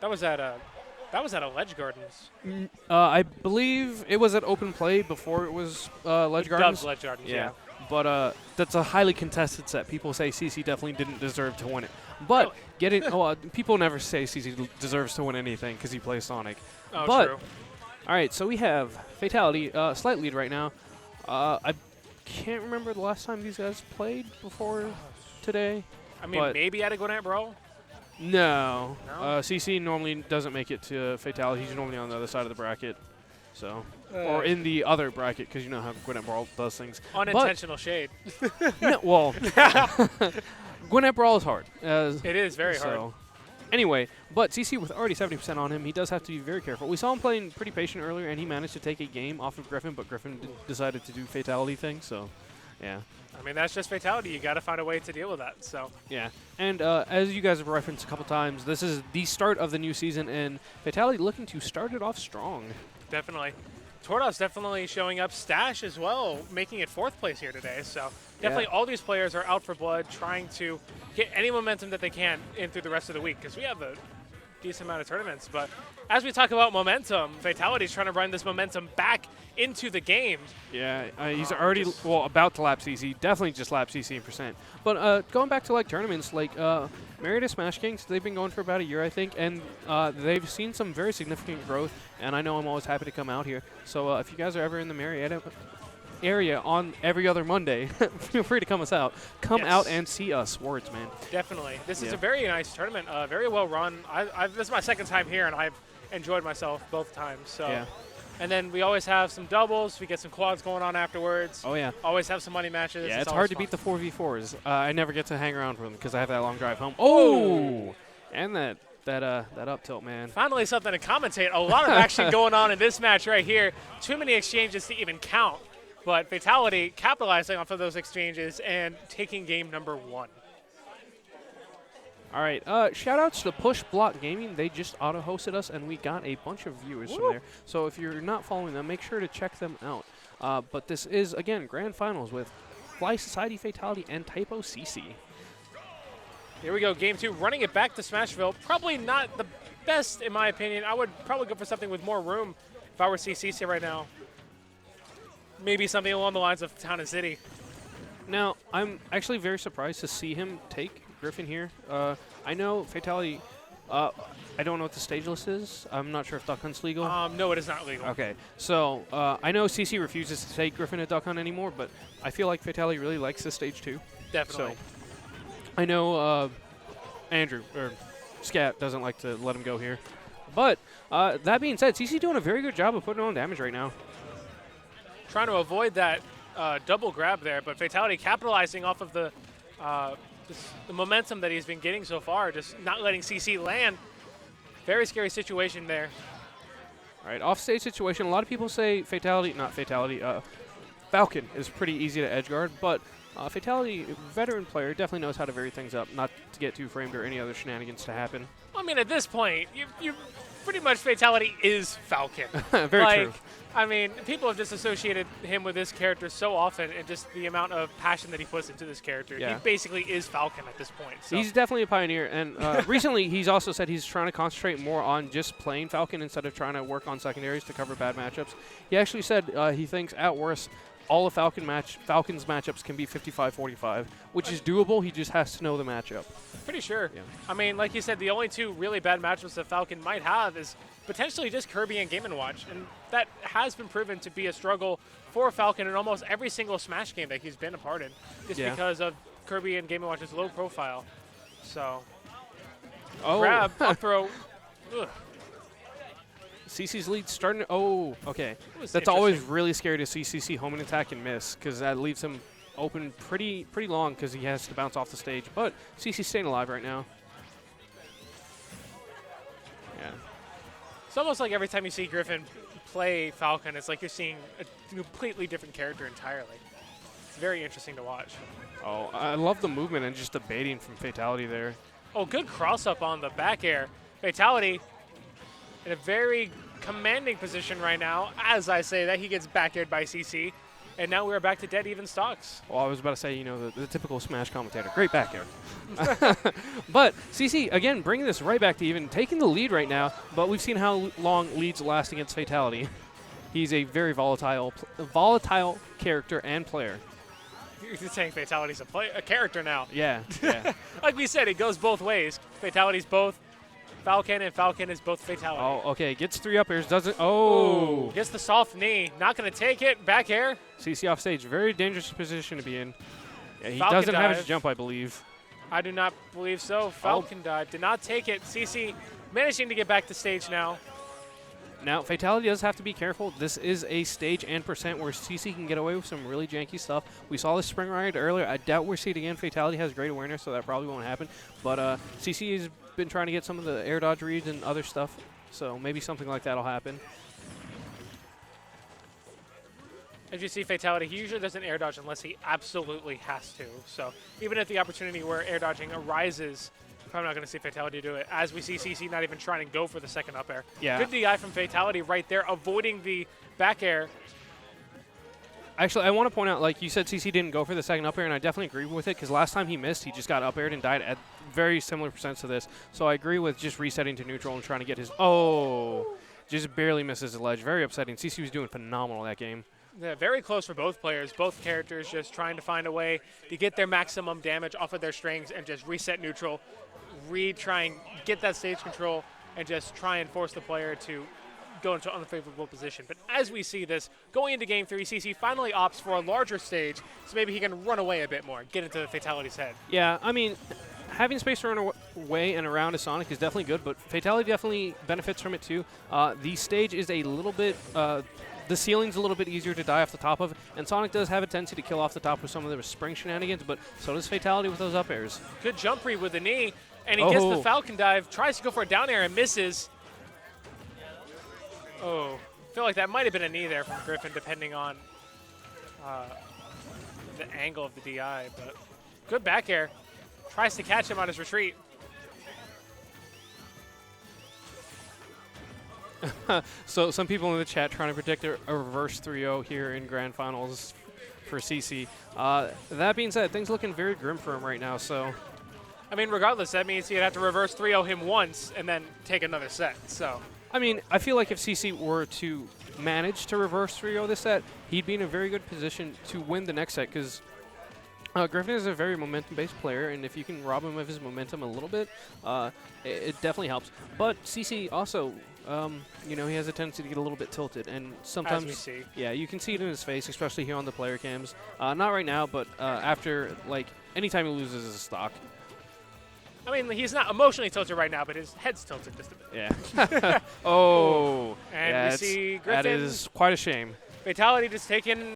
That was at a Ledge Gardens. I believe it was at Open Play before it was Ledge Gardens. Ledge Gardens, yeah. But that's a highly contested set. People say CC definitely didn't deserve to win it. But people never say CC deserves to win anything because he plays Sonic. Oh, but, true. All right, so we have Fatality, slight lead right now. I can't remember the last time these guys played before today. I mean, maybe at a Gwinnett Brawl? No. No? CC normally doesn't make it to Fatality. He's normally on the other side of the bracket. So, or in the other bracket, because you know how Gwinnett Brawl does things. Unintentional shade. No, well, Gwinnett Brawl is hard. It is very hard. Anyway, but CC with already 70% on him, he does have to be very careful. We saw him playing pretty patient earlier, and he managed to take a game off of Griffin, but Griffin decided to do Fatality thing, so yeah. I mean, that's just Fatality. You got to find a way to deal with that. So yeah, and as you guys have referenced a couple times, this is the start of the new season, and Fatality looking to start it off strong. Definitely. Tordov's definitely showing up. Stash as well, making it 4th place here today. So definitely all these players are out for blood, trying to get any momentum that they can in through the rest of the week, because we have a decent amount of tournaments. But as we talk about momentum, Fatality's trying to run this momentum back into the game. Yeah, he's already about to lap CC. Definitely just lap CC in percent. But going back to like tournaments, like Marietta Smash Kings, they've been going for about a year, I think, and they've seen some very significant growth. And I know I'm always happy to come out here. So if you guys are ever in the Marietta area on every other Monday, feel free to come us out. Come out and see us. Words, man. Definitely. This is a very nice tournament. Very well run. This is my 2nd time here, and I've enjoyed myself both times. So. Yeah. And then we always have some doubles. We get some quads going on afterwards. Oh, yeah. Always have some money matches. Yeah, it's hard to beat the 4v4s. I never get to hang around for them because I have that long drive home. Oh! And that up tilt, man. Finally something to commentate. A lot of action going on in this match right here. Too many exchanges to even count. But Fatality capitalizing off of those exchanges and taking game number 1. All right, shout outs to Push Block Gaming. They just auto-hosted us, and we got a bunch of viewers from there. So if you're not following them, make sure to check them out. But this is, again, Grand Finals with Fly Society Fatality and Typo CC. Here we go, game 2, running it back to Smashville. Probably not the best, in my opinion. I would probably go for something with more room if I were CC right now. Maybe something along the lines of Town and City. Now, I'm actually very surprised to see him take Griffin here. I know Fatality, I don't know what the stage list is. I'm not sure if Duck Hunt's legal. No, it is not legal. Okay, so I know CC refuses to take Griffin at Duck Hunt anymore, but I feel like Fatality really likes this stage too. Definitely. So I know Andrew, or Scat, doesn't like to let him go here. But that being said, CC doing a very good job of putting on damage right now. Trying to avoid that double grab there, but Fatality capitalizing off of the momentum that he's been getting so far, just not letting CC land. Very scary situation there. All right, off-stage situation. A lot of people say Falcon is pretty easy to edge guard, but Fatality, veteran player, definitely knows how to vary things up, not to get too framed or any other shenanigans to happen. I mean, at this point, you pretty much Fatality is Falcon. Very true. I mean, people have just associated him with this character so often, and just the amount of passion that he puts into this character. Yeah. He basically is Falcon at this point. So. He's definitely a pioneer, and recently he's also said he's trying to concentrate more on just playing Falcon instead of trying to work on secondaries to cover bad matchups. He actually said he thinks at worst all of Falcon's matchups can be 55-45, which is doable. He just has to know the matchup. Pretty sure. Yeah. I mean, like you said, the only 2 really bad matchups that Falcon might have is potentially just Kirby and Game & Watch, and that has been proven to be a struggle for Falcon in almost every single Smash game that he's been a part in, just because of Kirby and Game & Watch's low profile. So, grab, up throw. Ugh. CC's lead starting to, okay. That's always really scary to see CC home and attack and miss, because that leaves him open pretty long because he has to bounce off the stage. But CC's staying alive right now. Yeah. It's almost like every time you see Griffin play Falcon, it's like you're seeing a completely different character entirely. It's very interesting to watch. Oh, I love the movement and just the baiting from Fatality there. Oh, good cross-up on the back air. Fatality in a very commanding position right now. As I say that, he gets back aired by CC. and now we're back to dead even stocks. Well, I was about to say, you know, the typical Smash commentator. Great back air. But CC, again, bringing this right back to even, taking the lead right now, but we've seen how long leads last against Fatality. He's a very volatile character and player. You're saying Fatality's a character now. Yeah, yeah. Like we said, it goes both ways. Fatality's both Falcon, and Falcon is both Fatality. Oh, okay. Gets 3 up airs, doesn't. Oh. Gets the soft knee. Not going to take it. Back air. CC off stage. Very dangerous position to be in. Yeah, he Falcon doesn't have dive. his jump, I believe. I do not believe so. Falcon dive. Did not take it. CC managing to get back to stage now. Now, Fatality does have to be careful. This is a stage and percent where CC can get away with some really janky stuff. We saw this spring ride earlier. I doubt we'll see it again. Fatality has great awareness, so that probably won't happen. But CC has been trying to get some of the air dodge reads and other stuff, so maybe something like that will happen. As you see Fatality, he usually doesn't air dodge unless he absolutely has to. So even if the opportunity where air dodging arises, probably not going to see Fatality do it. As we see CC not even trying to go for the second up air. Yeah. Good DI from Fatality right there, avoiding the back air. Actually, I want to point out, like you said, CC didn't go for the second up air, and I definitely agree with it, because last time he missed, he just got up aired and died at very similar percents to this. So I agree with just resetting to neutral and trying to get his, just barely misses the ledge. Very upsetting. CC was doing phenomenal that game. Yeah, very close for both players. Both characters just trying to find a way to get their maximum damage off of their strings and just reset neutral, try and get that stage control, and just try and force the player to go into an unfavorable position. But as we see this, going into Game 3, CC finally opts for a larger stage, so maybe he can run away a bit more, get into the Fatality's head. Yeah, I mean, having space to run away and around a Sonic is definitely good, but Fatality definitely benefits from it too. The stage is a little bit, the ceiling's a little bit easier to die off the top of, and Sonic does have a tendency to kill off the top with some of the spring shenanigans, but so does Fatality with those up airs. Good jump read with the knee, and he gets the Falcon dive, tries to go for a down air and misses. Oh, I feel like that might have been a knee there from Griffin, depending on the angle of the DI, but good back air. Tries to catch him on his retreat. So some people in the chat trying to predict a reverse 3-0 here in Grand Finals for CC. That being said, things looking very grim for him right now, so. I mean, regardless, that means he'd have to reverse 3-0 him once and then take another set, so. I mean, I feel like if CC were to manage to reverse 3-0 this set, he'd be in a very good position to win the next set, because Griffin is a very momentum-based player, and if you can rob him of his momentum a little bit, it definitely helps. But CC also, you know, he has a tendency to get a little bit tilted, and sometimes, as we see. Yeah, you can see it in his face, especially here on the player cams. Not right now, but after, like, anytime he loses a stock. I mean, he's not emotionally tilted right now, but his head's tilted just a bit. Yeah. Oh. And yeah, we see Griffin. That is quite a shame. Fatality just taking